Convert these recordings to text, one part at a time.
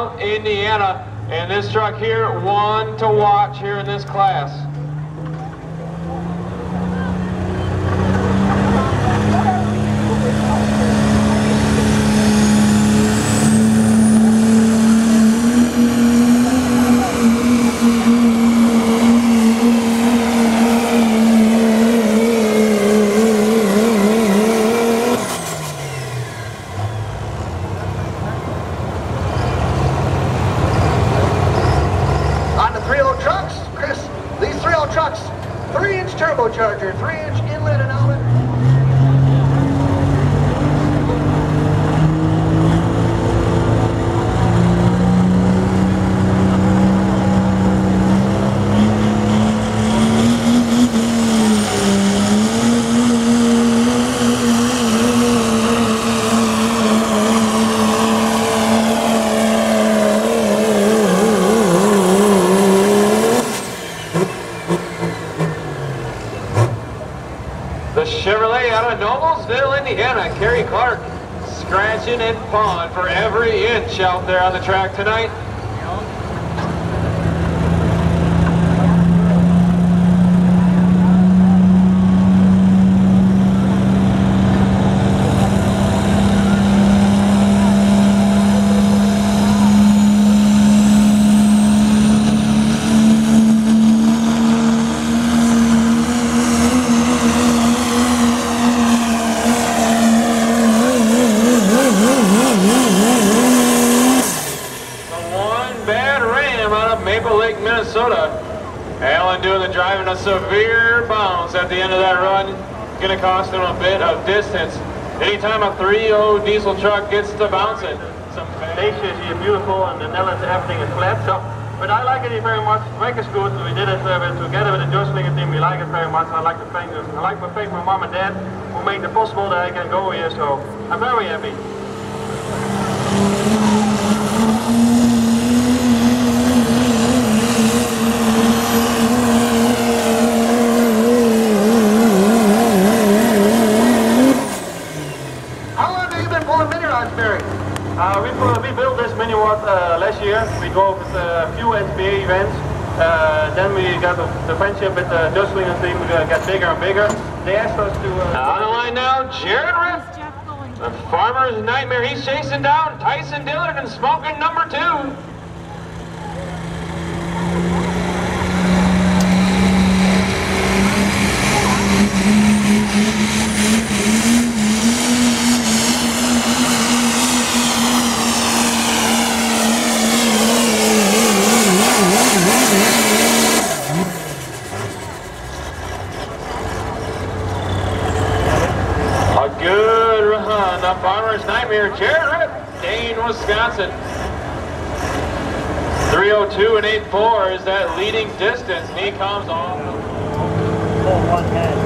South Indiana. And this truck here, one to watch here in this class. Turbocharger, 3-inch inlet and outlet. Indiana, Kerry Clark scratching and pawing for every inch out there on the track tonight. Allen doing the driving a severe bounce at the end of that run. Going to cost him a bit of distance. Anytime a 3.0 diesel truck gets to bouncing. Some faces here beautiful and the Netherlands everything is flat. So, but I like it very much. Track is good. We did it together with the Jostlinger team. We like it very much. I like to thank them. I like to thank my mom and dad who made it possible that I can go here. So I'm very happy. We built this mini watt last year. We drove with a few SBA events. Then we got the friendship with the Jostlinger team. We got bigger and bigger. They asked us to... on the line now, Jared Riff, the farmer's nightmare. He's chasing down Tyson Tiller and smoking number 2. Farmer's Nightmare, Jared Ripp, Dane, Wisconsin. 3:02 and 8.4 is that leading distance, and he comes off. One head.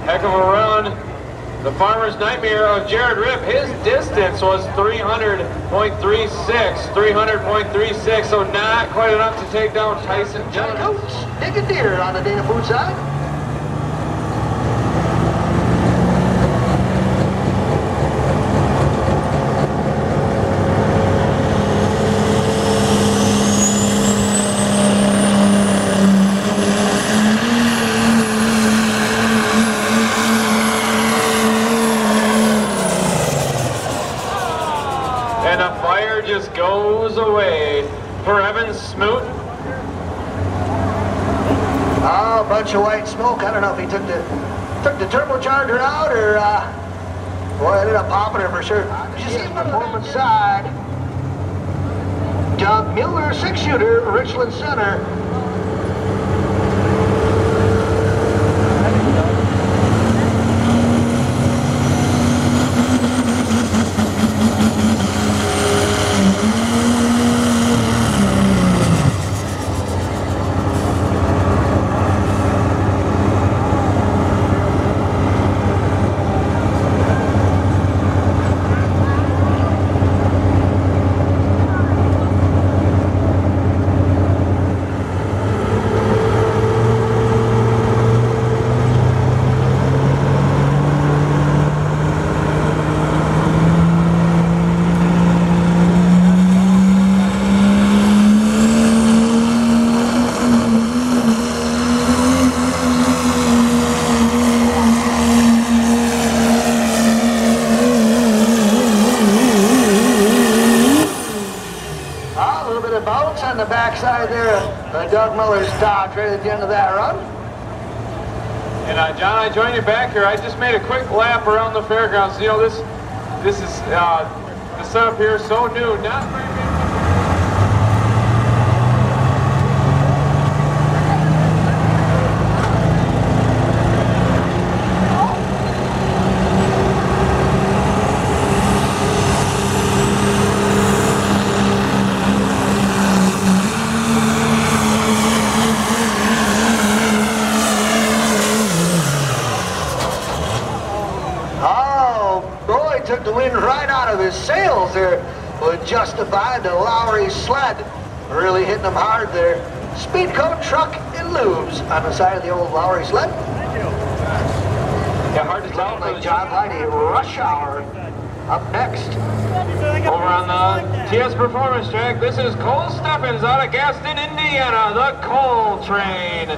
Heck of a run. The farmer's nightmare of Jared Ripp, his distance was 300.36, so not quite enough to take down Tyson Tiller. Coach, dig a deer on the Dana Food side. And the fire just goes away for Evan Smoot. Oh, a bunch of white smoke. I don't know if he took the turbocharger out or boy, ended up popping her for sure. She's in the performance side. Doug Miller, 6-shooter, Richland Center. there, Doug Miller's Dodge right at the end of that run. And John, I joined you back here. I just made a quick lap around the fairgrounds. You know, this is the setup here is so new. Not very many. Took the wind right out of his sails there, would justify the Lowry sled. Really hitting him hard there. Speed coat, truck, and lubes on the side of the old Lowry sled. Yeah, hard to tell. Like John Lighty, Rush Hour up next. Over on the TS Performance Track, this is Cole Steffens out of Gaston, Indiana, the Coal Train.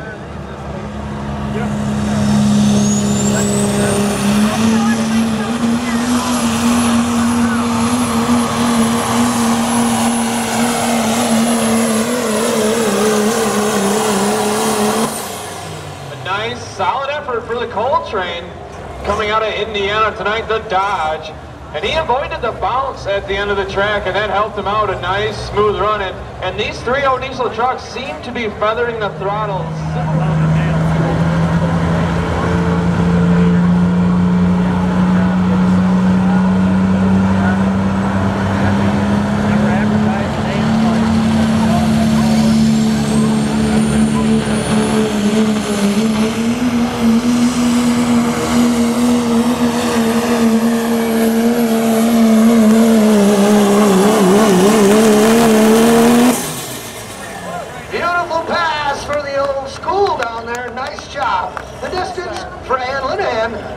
Solid effort for the Coal Train coming out of Indiana tonight, the Dodge. And he avoided the bounce at the end of the track, and that helped him out. A nice, smooth run. And these 3.0 diesel trucks seem to be feathering the throttle.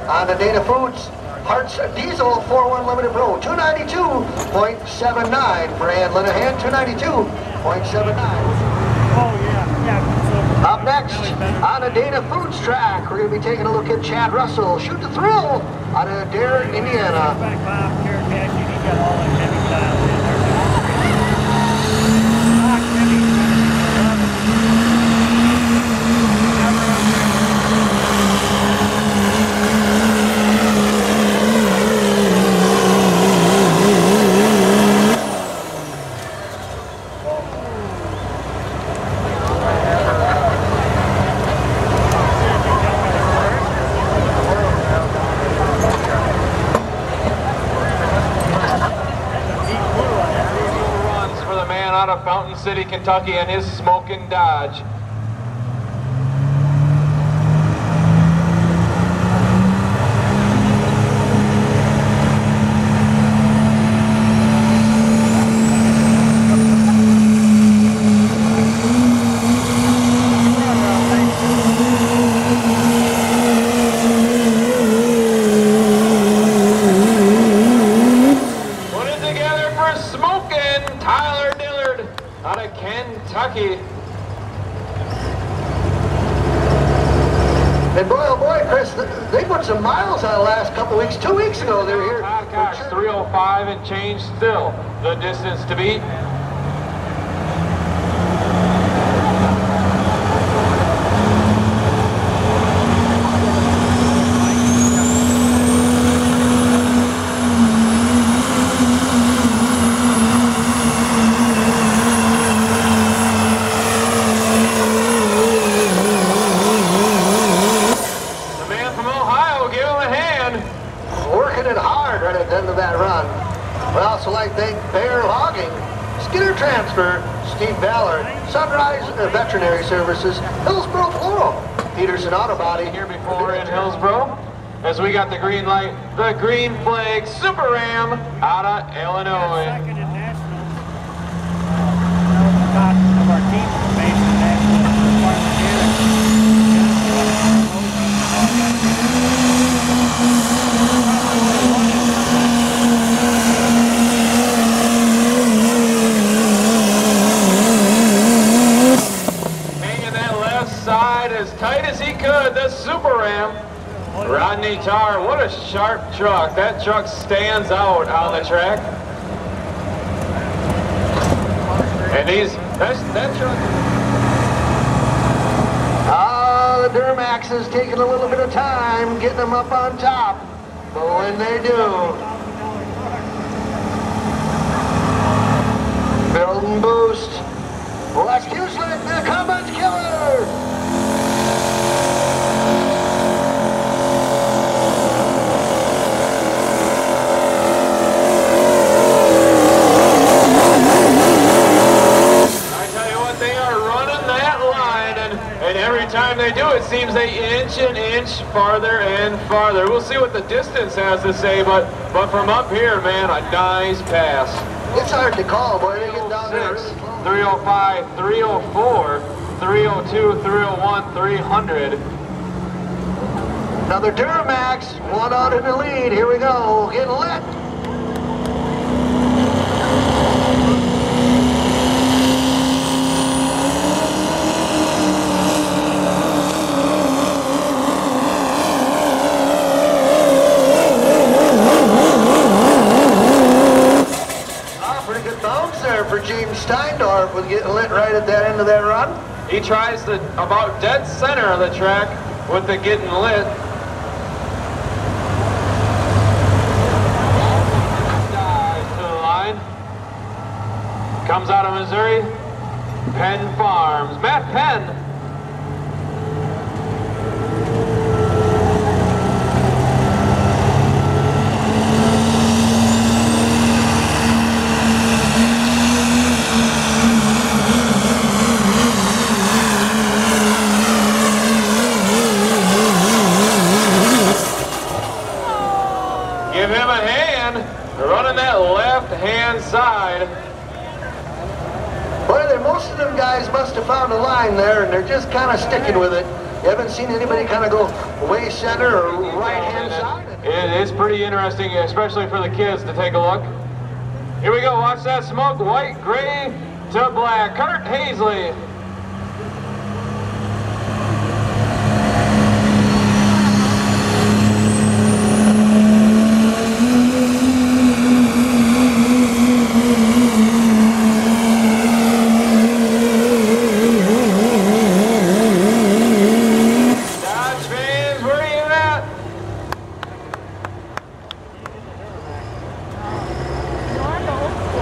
On the Dana Foods Parts Diesel 4-1 Limited Pro, 292.79 for Ann Linehan, 292.79. Up next, on the Dana Foods track, we're going to be taking a look at Chad Russell, Shoot the Thrill, out of Dare, Indiana. Out of Fountain City, Kentucky, and his smoking Dodge. Put it together for smoking Tyler out of Kentucky. And boy, oh boy, Chris, they put some miles on the last couple weeks. 2 weeks ago, they were here. Gosh, 305 and change still. The distance to beat. Well, so like thank Bear Logging, Skinner Transfer, Steve Ballard, Sunrise Veterinary Services, Hillsboro, Floro, Peterson Auto Body. Here before in Hillsboro, as we got the green light, the green flag Super Ram out of Illinois. Second in national. Of our team information, national department here. As tight as he could, the Super Ram. Rodney Tarr, what a sharp truck. That truck stands out on the track. And that truck. Duramax is taking a little bit of time getting them up on top. But when they do, build and boost. West Houston, the Cummins Killer. And every time they do, it seems they inch an inch farther and farther. We'll see what the distance has to say, but from up here, man, a nice pass. It's hard to call, boy. They get down there. 305, 304, 302, 301, 300. Another Duramax, one out in the lead. Here we go, getting lit. Pretty good bounce there for James Steindorf with getting lit right at that end of that run. He tries the about dead center of the track with the getting lit. Dives to the line. Comes out of Missouri. Penn Farms. Matt Penn. Give him a hand, running that left-hand side. Boy, most of them guys must have found a line there, and they're just kind of sticking with it. You haven't seen anybody kind of go way center or right-hand side? It is pretty interesting, especially for the kids, to take a look. Here we go, watch that smoke, white, gray to black. Kurt Hazley.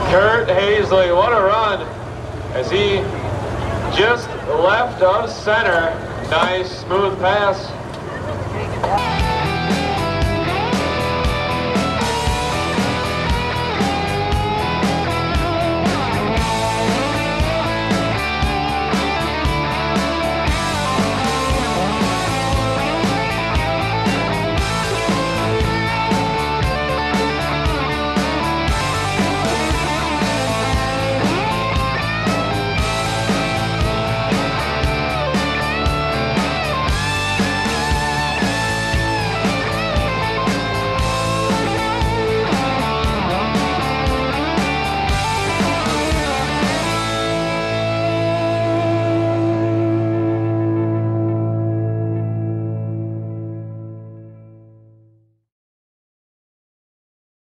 Kurt Hazley, what a run as he just left of center. Nice smooth pass.